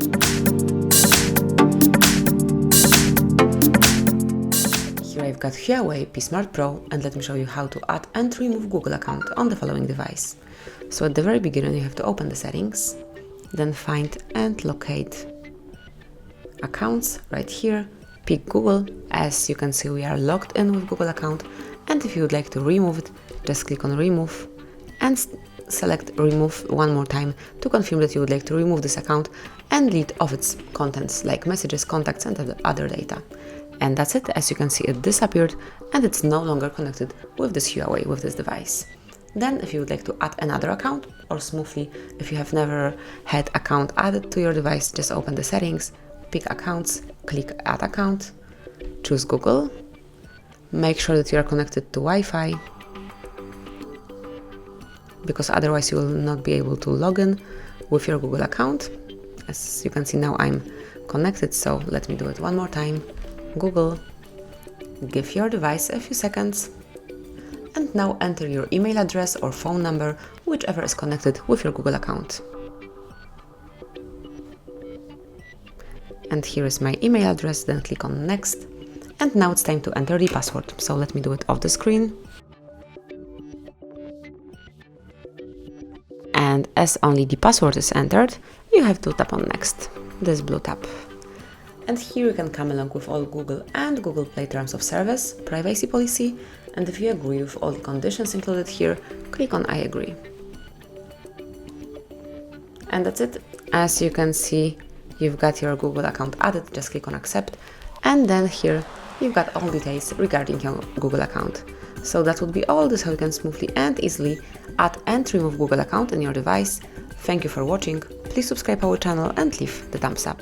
Here I've got HUAWEI P Smart Pro, and let me show you how to add and remove Google account on the following device. So at the very beginning you have to open the settings, then find and locate accounts right here, pick Google. As you can see, we are logged in with Google account, and if you would like to remove it, just click on remove and select remove one more time to confirm that you would like to remove this account and delete of its contents like messages, contacts and other data. And that's it. As you can see, it disappeared and it's no longer connected with this HUAWEI, with this device. Then if you would like to add another account, or smoothly, if you have never had account added to your device, just open the settings, pick accounts, click add account, choose Google, make sure that you are connected to Wi-Fi, because otherwise you will not be able to log in with your Google account. As you can see, now I'm connected, so let me do it one more time. Google, give your device a few seconds, and now enter your email address or phone number, whichever is connected with your Google account. And here is my email address, then click on next. And now it's time to enter the password, so let me do it off the screen. And as only the password is entered, you have to tap on next, this blue tab. And here you can come along with all Google and Google Play terms of service, privacy policy, and if you agree with all the conditions included here, click on I agree. And that's it. As you can see, you've got your Google account added, just click on accept, and then here you've got all details regarding your Google account. So that would be all. This is how you can smoothly and easily add and remove Google account in your device. Thank you for watching. Please subscribe our channel and leave the thumbs up.